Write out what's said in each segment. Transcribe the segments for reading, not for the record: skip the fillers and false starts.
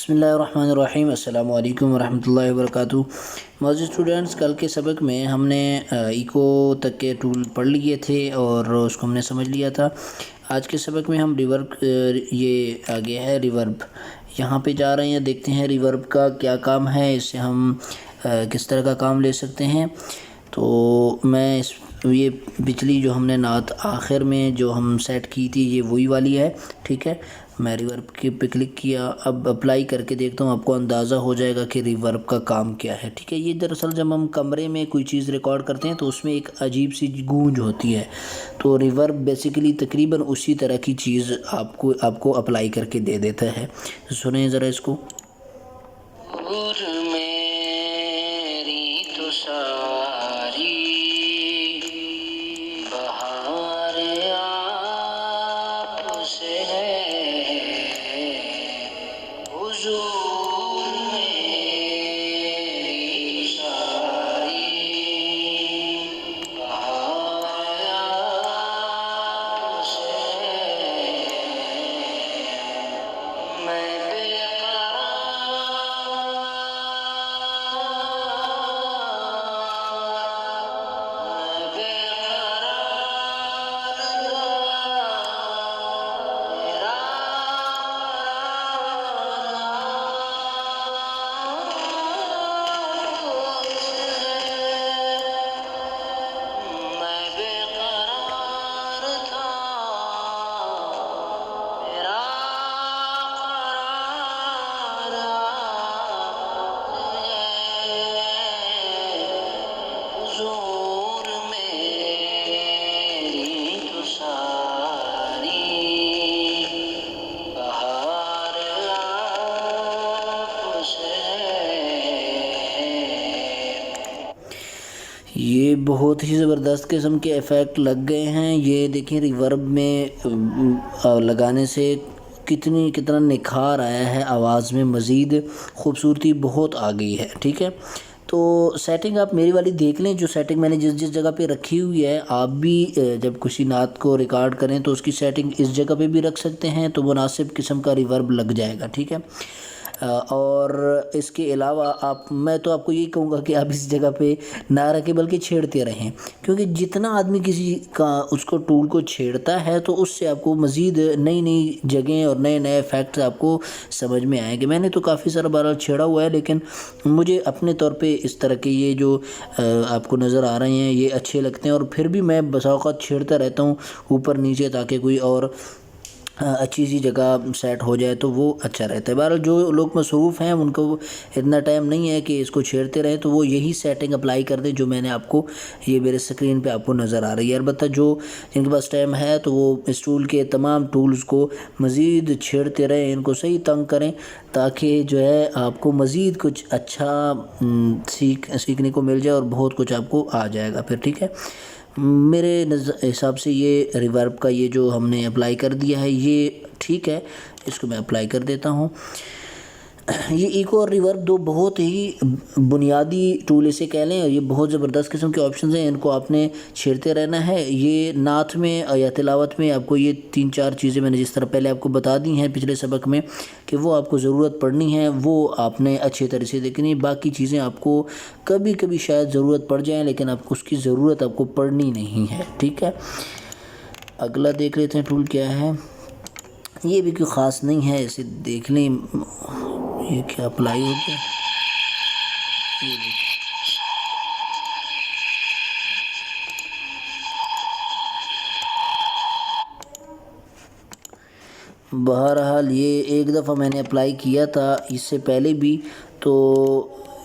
بسم اللہ الرحمن الرحیم۔ السلام علیکم ورحمۃ اللہ وبرکاتہ۔ معزز اسٹوڈنٹس، کل کے سبق میں ہم نے ایکو تک کے ٹول پڑھ لیے تھے اور اس کو ہم نے سمجھ لیا تھا۔ آج کے سبق میں ہم ریورب، یہ آگے ہے ریورب، یہاں پہ جا رہے ہیں، دیکھتے ہیں ریورب کا کیا کام ہے، اس سے ہم کس طرح کا کام لے سکتے ہیں۔ تو میں یہ پچھلی جو ہم نے نعت آخر میں جو ہم سیٹ کی تھی یہ وہی والی ہے، ٹھیک ہے۔ میں ریورب کے پہ کلک کیا، اب اپلائی کر کے دیکھتا ہوں، آپ کو اندازہ ہو جائے گا کہ ریورب کا کام کیا ہے، ٹھیک ہے۔ یہ دراصل جب ہم کمرے میں کوئی چیز ریکارڈ کرتے ہیں تو اس میں ایک عجیب سی گونج ہوتی ہے، تو ریورب بیسیکلی تقریباً اسی طرح کی چیز آپ کو اپلائی کر کے دے دیتا ہے۔ سنیں ذرا اس کو۔ یہ بہت ہی زبردست قسم کے ایفیکٹ لگ گئے ہیں۔ یہ دیکھیں ریورب میں لگانے سے کتنا نکھار آیا ہے آواز میں، مزید خوبصورتی بہت آ گئی ہے، ٹھیک ہے۔ تو سیٹنگ آپ میری والی دیکھ لیں، جو سیٹنگ میں نے جس جگہ پہ رکھی ہوئی ہے، آپ بھی جب کسی نعت کو ریکارڈ کریں تو اس کی سیٹنگ اس جگہ پہ بھی رکھ سکتے ہیں، تو مناسب قسم کا ریورب لگ جائے گا، ٹھیک ہے۔ اور اس کے علاوہ میں تو آپ کو یہی کہوں گا کہ آپ اس جگہ پہ نہ رکھیں بلکہ چھیڑتے رہیں، کیونکہ جتنا آدمی کسی کا اس کو ٹول کو چھیڑتا ہے تو اس سے آپ کو مزید نئی جگہیں اور نئے ایفیکٹس آپ کو سمجھ میں آئیں گے۔ میں نے تو کافی سارا بار چھیڑا ہوا ہے، لیکن مجھے اپنے طور پہ اس طرح کے یہ جو آپ کو نظر آ رہے ہیں یہ اچھے لگتے ہیں، اور پھر بھی میں بسا اوقات چھیڑتا رہتا ہوں اوپر نیچے، تاکہ کوئی اور اچھی سی جگہ سیٹ ہو جائے تو وہ اچھا رہتا ہے۔ بہرحال جو لوگ مصروف ہیں ان کو اتنا ٹائم نہیں ہے کہ اس کو چھیڑتے رہیں، تو وہ یہی سیٹنگ اپلائی کر دیں جو میں نے آپ کو یہ میرے اسکرین پہ آپ کو نظر آ رہی ہے۔ البتہ جن کے پاس ٹائم ہے تو وہ اس ٹول کے تمام ٹولز کو مزید چھیڑتے رہیں، ان کو صحیح تنگ کریں، تاکہ جو ہے آپ کو مزید کچھ اچھا سیکھنے کو مل جائے اور بہت کچھ آپ کو آ جائے گا پھر، ٹھیک ہے۔ میرے حساب سے یہ ریورب کا یہ جو ہم نے اپلائی کر دیا ہے یہ ٹھیک ہے، اس کو میں اپلائی کر دیتا ہوں۔ یہ ایکو اور ریورب دو بہت ہی بنیادی ٹول اسے کہہ لیں، اور یہ بہت زبردست قسم کے آپشنز ہیں، ان کو آپ نے چھیڑتے رہنا ہے۔ یہ نعت میں یا تلاوت میں آپ کو یہ 3-4 چیزیں میں نے جس طرح پہلے آپ کو بتا دی ہیں پچھلے سبق میں کہ وہ آپ کو ضرورت پڑنی ہے، وہ آپ نے اچھے طرح سے دیکھنی۔ باقی چیزیں آپ کو کبھی شاید ضرورت پڑ جائیں، لیکن آپ کو اس کی ضرورت آپ کو پڑنی نہیں ہے، ٹھیک ہے۔ اگلا دیکھ لیتے ہیں ٹول کیا ہے۔ یہ بھی کوئی خاص نہیں ہے، اسے دیکھ لیں۔ یہ کیا اپلائی ہو گیا، یہ دیکھیں۔ بہرحال یہ ایک دفعہ میں نے اپلائی کیا تھا اس سے پہلے بھی، تو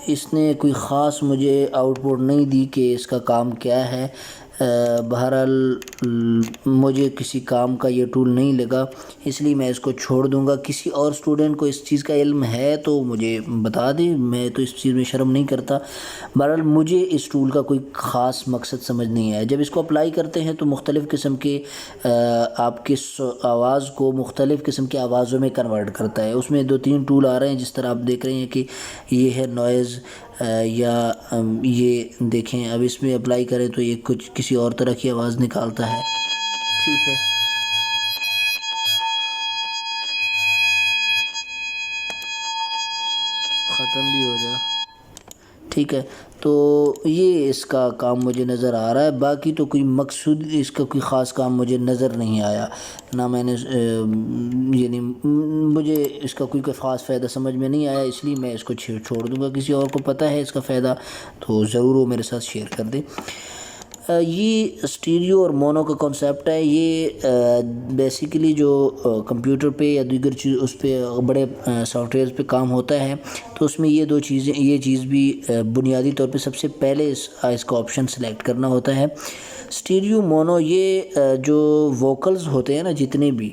اس نے کوئی خاص مجھے آؤٹ پٹ نہیں دی کہ اس کا کام کیا ہے۔ بہرحال مجھے کسی کام کا یہ ٹول نہیں لگا، اس لیے میں اس کو چھوڑ دوں گا۔ کسی اور اسٹوڈنٹ کو اس چیز کا علم ہے تو مجھے بتا دیں، میں تو اس چیز میں شرم نہیں کرتا۔ بہرحال مجھے اس ٹول کا کوئی خاص مقصد سمجھ نہیں آیا۔ جب اس کو اپلائی کرتے ہیں تو مختلف قسم کے آپ کی آواز کو مختلف قسم کے آوازوں میں کنورٹ کرتا ہے۔ اس میں 2-3 ٹول آ رہے ہیں، جس طرح آپ دیکھ رہے ہیں کہ یہ ہے نوائز، یا یہ دیکھیں اب اس میں اپلائی کریں تو یہ کچھ کسی اور طرح کی آواز نکالتا ہے، ٹھیک ہے۔ ختم بھی ہو جائے. ٹھیک ہے، تو یہ اس کا کام مجھے نظر آ رہا ہے. باقی تو کوئی مقصود اس کا کوئی خاص کام مجھے نظر نہیں آیا، نہ میں نے یعنی مجھے اس کا کوئی خاص فائدہ سمجھ میں نہیں آیا، اس لیے میں اس کو چھوڑ دوں گا. کسی اور کو پتہ ہے اس کا فائدہ تو ضرور وہ میرے ساتھ شیئر کر دیں. یہ اسٹیریو اور مونو کا کنسیپٹ ہے. یہ بیسیکلی جو کمپیوٹر پہ یا دیگر چیز اس پہ بڑے سافٹ ویئرز پہ کام ہوتا ہے، تو اس میں یہ چیز بھی بنیادی طور پہ سب سے پہلے اس کا آپشن سلیکٹ کرنا ہوتا ہے. اسٹیریو مونو، یہ جو ووکلز ہوتے ہیں نا جتنے بھی،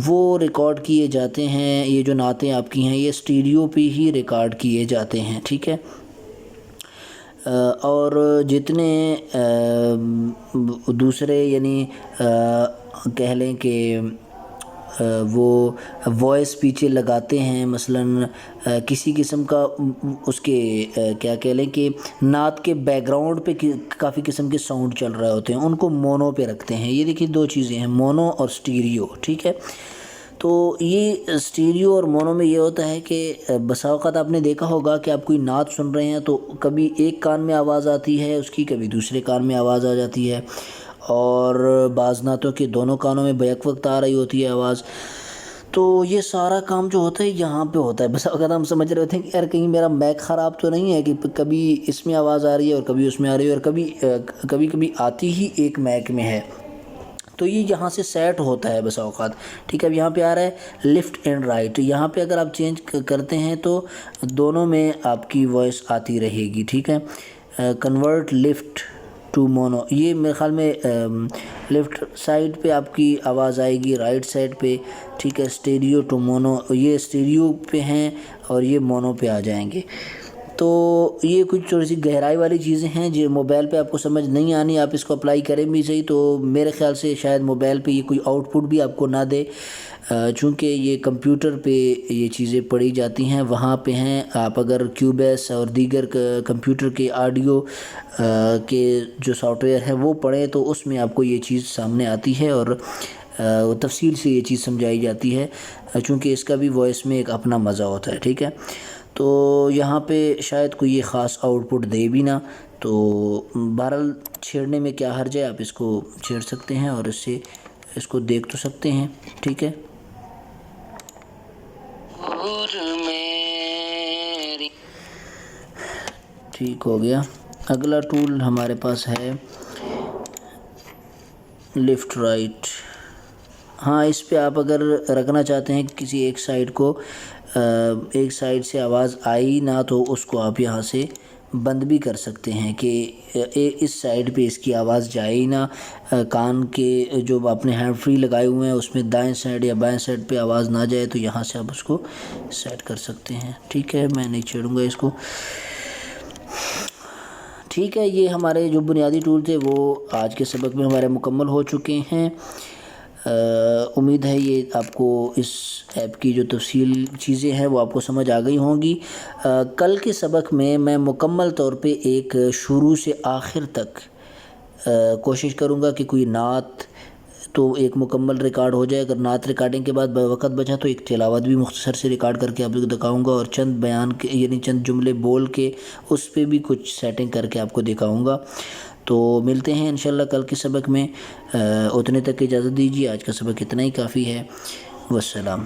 وہ ریکارڈ کیے جاتے ہیں. یہ جو نعتیں آپ کی ہیں یہ اسٹیریو پہ ہی ریکارڈ کیے جاتے ہیں. ٹھیک ہے، اور جتنے دوسرے یعنی کہہ لیں کہ وہ وائس پیچھے لگاتے ہیں، مثلاً کسی قسم کا اس کے کیا کہہ لیں کہ نعت کے بیک گراؤنڈ پہ کافی قسم کے ساؤنڈ چل رہے ہوتے ہیں، ان کو مونو پہ رکھتے ہیں. یہ دیکھیے دو چیزیں ہیں، مونو اور اسٹیریو. ٹھیک ہے، تو یہ اسٹیریو اور مونو میں یہ ہوتا ہے کہ بسا اوقات آپ نے دیکھا ہوگا کہ آپ کوئی نعت سن رہے ہیں تو کبھی ایک کان میں آواز آتی ہے اس کی، کبھی دوسرے کان میں آواز آ جاتی ہے، اور بعض نعتوں کے دونوں کانوں میں بیک وقت آ رہی ہوتی ہے آواز. تو یہ سارا کام جو ہوتا ہے یہاں پہ ہوتا ہے. بس اوقات ہم سمجھ رہے ہوتے ہیں کہ یار کہیں میرا میک خراب تو نہیں ہے کہ کبھی اس میں آواز آ رہی ہے اور کبھی اس میں آ رہی ہے، اور کبھی آتی ہی ایک میک میں ہے. تو یہ یہاں سے سیٹ ہوتا ہے بس اوقات. ٹھیک ہے، اب یہاں پہ آ رہا ہے لیفٹ اینڈ رائٹ. یہاں پہ اگر آپ چینج کرتے ہیں تو دونوں میں آپ کی وائس آتی رہے گی. ٹھیک ہے، کنورٹ لیفٹ ٹو مونو، یہ میرے خیال میں لیفٹ سائڈ پہ آپ کی آواز آئے گی، رائٹ سائڈ پہ. ٹھیک ہے، اسٹیریو ٹو مونو، یہ اسٹیریو پہ ہیں اور یہ مونو پہ آ جائیں گے. تو یہ کچھ تھوڑی سی گہرائی والی چیزیں ہیں جو موبائل پہ آپ کو سمجھ نہیں آنی. آپ اس کو اپلائی کریں بھی صحیح تو میرے خیال سے شاید موبائل پہ یہ کوئی آؤٹ پٹ بھی آپ کو نہ دے، چونکہ یہ کمپیوٹر پہ یہ چیزیں پڑھی جاتی ہیں، وہاں پہ ہیں. آپ اگر کیوبیس اور دیگر کمپیوٹر کے آڈیو کے جو سافٹ ویئر ہیں وہ پڑھیں تو اس میں آپ کو یہ چیز سامنے آتی ہے اور تفصیل سے یہ چیز سمجھائی جاتی ہے، چونکہ اس کا بھی وائس میں ایک اپنا مزہ ہوتا ہے. ٹھیک ہے، تو یہاں پہ شاید کوئی یہ خاص آؤٹ پٹ دے بھی نہ، تو بہرحال چھیڑنے میں کیا حرج ہے، آپ اس کو چھیڑ سکتے ہیں اور اس کو دیکھ تو سکتے ہیں. ٹھیک ہے، ٹھیک ہو گیا. اگلا ٹول ہمارے پاس ہے لیفٹ رائٹ. ہاں، اس پہ آپ اگر رکھنا چاہتے ہیں کسی ایک سائڈ کو، ایک سائڈ سے آواز آئی نہ تو اس کو آپ یہاں سے بند بھی کر سکتے ہیں کہ اس سائڈ پہ اس کی آواز جائے ہی نہ. کان کے جو آپ نے ہینڈ فری لگائے ہوئے ہیں اس میں دائیں سائڈ یا بائیں سائڈ پہ آواز نہ جائے تو یہاں سے آپ اس کو سیٹ کر سکتے ہیں. ٹھیک ہے، میں نہیں چھیڑوں گا اس کو. ٹھیک ہے، یہ ہمارے جو بنیادی ٹول تھے وہ آج کے سبق میں ہمارے مکمل ہو چکے ہیں. امید ہے یہ آپ کو اس ایپ کی جو تفصیل چیزیں ہیں وہ آپ کو سمجھ آ گئی ہوں گی. کل کے سبق میں مکمل طور پہ ایک شروع سے آخر تک کوشش کروں گا کہ کوئی نعت تو ایک مکمل ریکارڈ ہو جائے. اگر نعت ریکارڈنگ کے بعد وقت بچا تو ایک تلاوت بھی مختصر سے ریکارڈ کر کے آپ کو دکھاؤں گا، اور چند بیان کے یعنی چند جملے بول کے اس پہ بھی کچھ سیٹنگ کر کے آپ کو دکھاؤں گا. تو ملتے ہیں انشاءاللہ کل کے سبق میں. اتنے تک اجازت دیجیے، آج کا سبق اتنا ہی کافی ہے. والسلام.